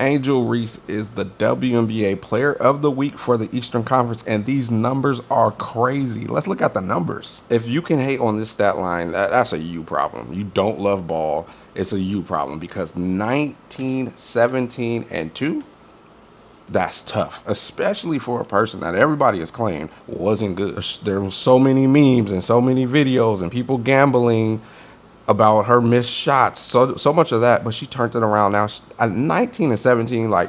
Angel Reese is the WNBA Player of the Week for the Eastern Conference, and these numbers are crazy. Let's look at the numbers. If you can hate on this stat line, that's a you problem. You don't love ball. It's a you problem because 19, 17, and 2, that's tough, especially for a person that everybody has claimed wasn't good. There were so many memes and so many videos and people gambling about her missed shots, so much of that, but she turned it around now. At 19 and 17, like,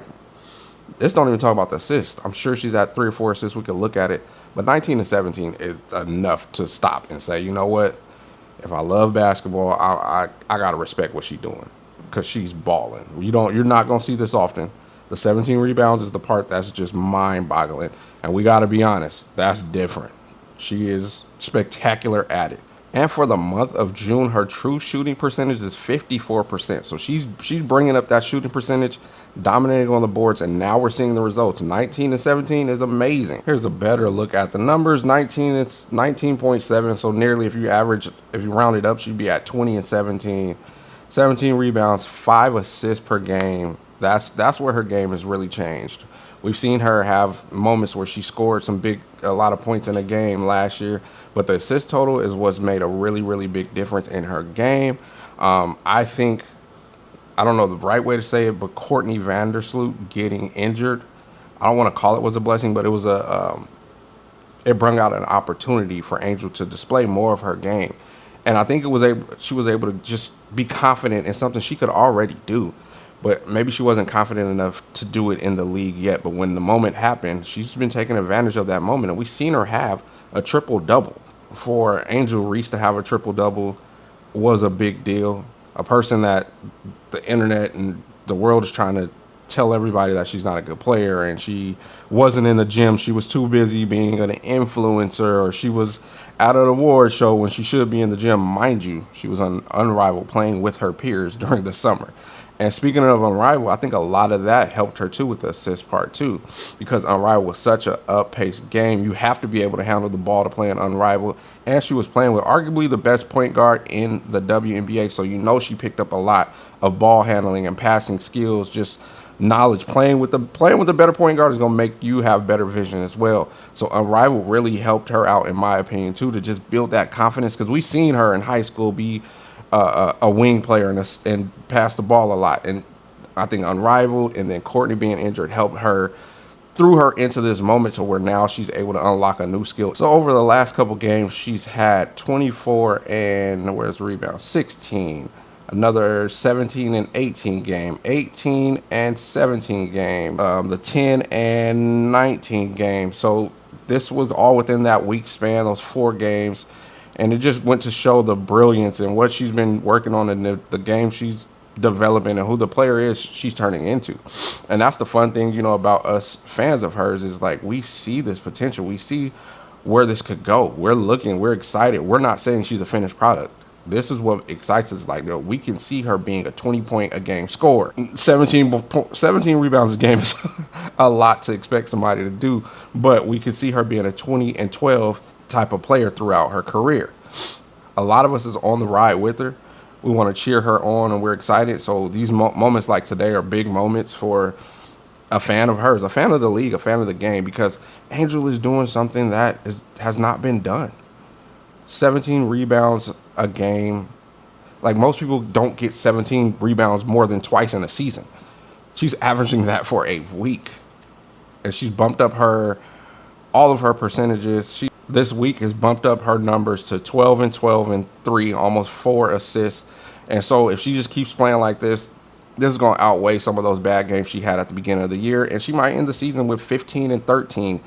let's don't even talk about the assists. I'm sure she's at 3 or 4 assists. We could look at it, but 19 and 17 is enough to stop and say, you know what? If I love basketball, I gotta respect what she's doing because she's balling. You're not gonna see this often. The 17 rebounds is the part that's just mind-boggling, and we gotta be honest, that's different. She is spectacular at it. And for the month of June, her true shooting percentage is 54%. So she's bringing up that shooting percentage, dominating on the boards, and now we're seeing the results. 19 and 17 is amazing. Here's a better look at the numbers. 19, it's 19.7. So nearly, if you round it up, she'd be at 20 and 17. 17 rebounds, 5 assists per game. That's where her game has really changed. We've seen her have moments where she scored a lot of points in a game last year, but the assist total is what's made a really, really big difference in her game. I think, I don't know the right way to say it, but Courtney Vandersloot getting injured, I don't want to call it was a blessing, but it brought out an opportunity for Angel to display more of her game. And I think she was able to just be confident in something she could already do. But maybe she wasn't confident enough to do it in the league yet. But when the moment happened, she's been taking advantage of that moment. And we've seen her have a triple-double. For Angel Reese to have a triple-double was a big deal. A person that the internet and the world is trying to tell everybody that she's not a good player and she wasn't in the gym. She was too busy being an influencer, or she was at an award show when she should be in the gym. Mind you, she was on Unrivaled playing with her peers during the summer. And speaking of Unrivaled, I think a lot of that helped her too with the assist part too, because Unrivaled was such a up-paced game. You have to be able to handle the ball to play in Unrivaled, and she was playing with arguably the best point guard in the WNBA, so you know she picked up a lot of ball handling and passing skills, just knowledge. Playing with the better point guard is going to make you have better vision as well. So Unrivaled really helped her out, in my opinion, too, to just build that confidence, because we've seen her in high school be a wing player and pass the ball a lot. And I think Unrivaled and then Courtney being injured helped her, threw her into this moment to where now she's able to unlock a new skill. So over the last couple games, she's had 24 and, where's the rebound? 16. Another 17 and 18 game, 18 and 17 game, the 10 and 19 game. So this was all within that week span, those 4 games. And it just went to show the brilliance and what she's been working on in the game she's developing and who the player is she's turning into. And that's the fun thing, about us fans of hers, is like, we see this potential. We see where this could go. We're excited. We're not saying she's a finished product. This is what excites us. Like, we can see her being a 20-point a game scorer. 17 rebounds a game is a lot to expect somebody to do, but we can see her being a 20 and 12 type of player throughout her career. A lot of us is on the ride with her. We want to cheer her on, and we're excited. So these moments like today are big moments for a fan of hers, a fan of the league, a fan of the game, because Angel is doing something that has not been done. 17 rebounds a game. Like, most people don't get 17 rebounds more than twice in a season. She's averaging that for a week, and she's bumped up all of her percentages. This week has bumped up her numbers to 12 and 12 and 3, almost 4 assists. And so if she just keeps playing like this is going to outweigh some of those bad games she had at the beginning of the year. And she might end the season with 15 and 13,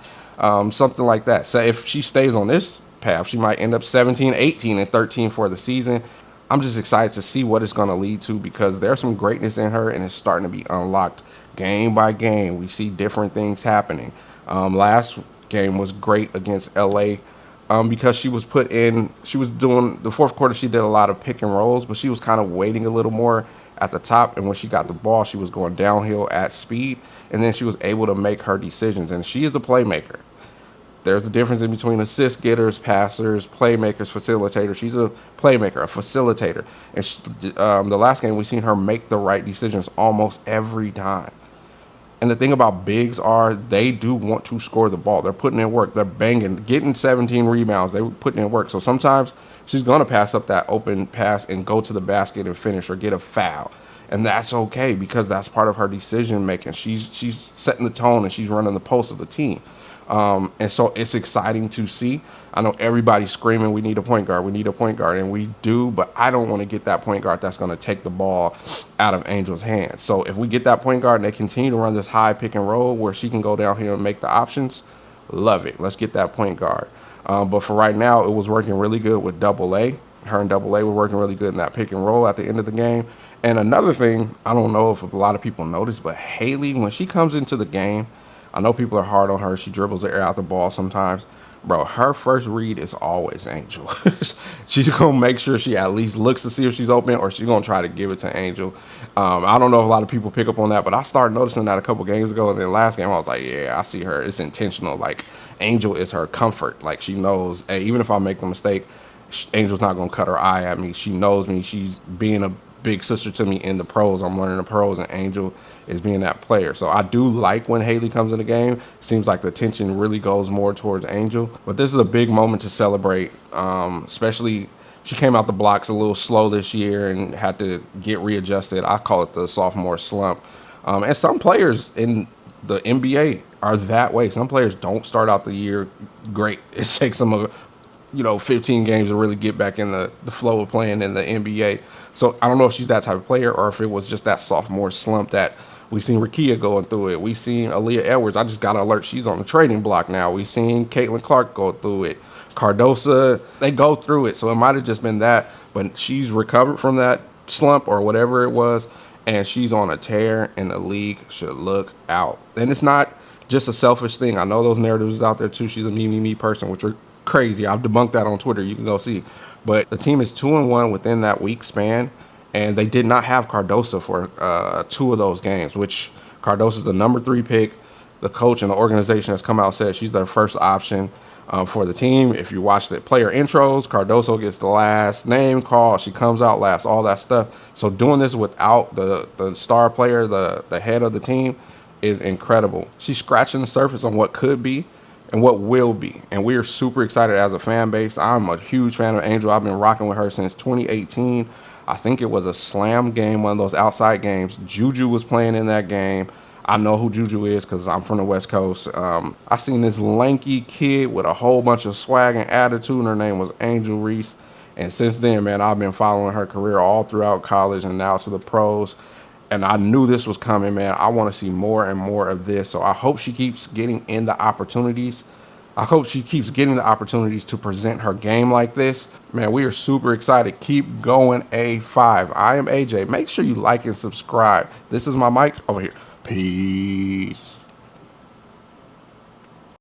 something like that. So if she stays on this path, she might end up 17, 18 and 13 for the season. I'm just excited to see what it's going to lead to, because there's some greatness in her and it's starting to be unlocked game by game. We see different things happening. Last game was great against LA, because she was doing the fourth quarter. She did a lot of pick and rolls, but she was kind of waiting a little more at the top. And when she got the ball, she was going downhill at speed, and then she was able to make her decisions. And she is a playmaker. There's a difference in between assist getters, passers, playmakers, facilitators. She's a playmaker, a facilitator. And the last game, we seen her make the right decisions almost every time. And the thing about bigs are they do want to score the ball. They're putting in work. They're banging, getting 17 rebounds. They're putting in work. So sometimes she's going to pass up that open pass and go to the basket and finish or get a foul. And that's okay because that's part of her decision making. She's setting the tone and she's running the post of the team. And so it's exciting to see. I know everybody's screaming, we need a point guard, we need a point guard, and we do, but I don't want to get that point guard that's going to take the ball out of Angel's hands. So if we get that point guard and they continue to run this high pick and roll where she can go down here and make the options, love it. Let's get that point guard. But for right now, it was working really good with double A. Her and double A were working really good in that pick and roll at the end of the game. And another thing, I don't know if a lot of people notice, but Haley, when she comes into the game, I know people are hard on her. She dribbles the air out the ball sometimes. Bro, her first read is always Angel. She's going to make sure she at least looks to see if she's open, or she's going to try to give it to Angel. I don't know if a lot of people pick up on that, but I started noticing that a couple games ago. And then last game, I was like, yeah, I see her. It's intentional. Like, Angel is her comfort. Like, she knows, hey, even if I make the mistake, Angel's not going to cut her eye at me. She knows me. She's being a big sister to me in the pros. I'm learning the pros, and Angel is being that player. So I do like when Haley comes in the game. Seems like the tension really goes more towards Angel. But this is a big moment to celebrate, especially she came out the blocks a little slow this year and had to get readjusted. I call it the sophomore slump. And some players in the NBA are that way. Some players don't start out the year great. It takes them 15 games to really get back in the flow of playing in the NBA. So I don't know if she's that type of player or if it was just that sophomore slump that we seen Rakia going through it. We seen Aaliyah Edwards. I just got an alert she's on the trading block now. We seen Caitlin Clark go through it. Cardosa, they go through it. So it might have just been that, but she's recovered from that slump or whatever it was, and she's on a tear, and the league should look out. And it's not just a selfish thing. I know those narratives out there too. She's a me person, which are crazy. I've debunked that on Twitter. You can go see. But the team is 2-1 within that week span, and they did not have Cardosa for 2 of those games, which Cardosa's the number 3 pick. The coach and the organization has come out and said she's their first option for the team. If you watch the player intros, Cardoso gets the last name call. She comes out last, all that stuff. So doing this without the star player, the head of the team, is incredible. She's scratching the surface on what could be and what will be. And we are super excited as a fan base. I'm a huge fan of Angel. I've been rocking with her since 2018. I think it was a slam game, one of those outside games. Juju was playing in that game. I know who Juju is because I'm from the West Coast. I seen this lanky kid with a whole bunch of swag and attitude, and her name was Angel Reese. And since then, man, I've been following her career all throughout college and now to the pros. And I knew this was coming, man. I want to see more and more of this. So I hope she keeps getting in the opportunities. I hope she keeps getting the opportunities to present her game like this. Man, we are super excited. Keep going, A5. I am AJ. Make sure you like and subscribe. This is my mic over here. Peace.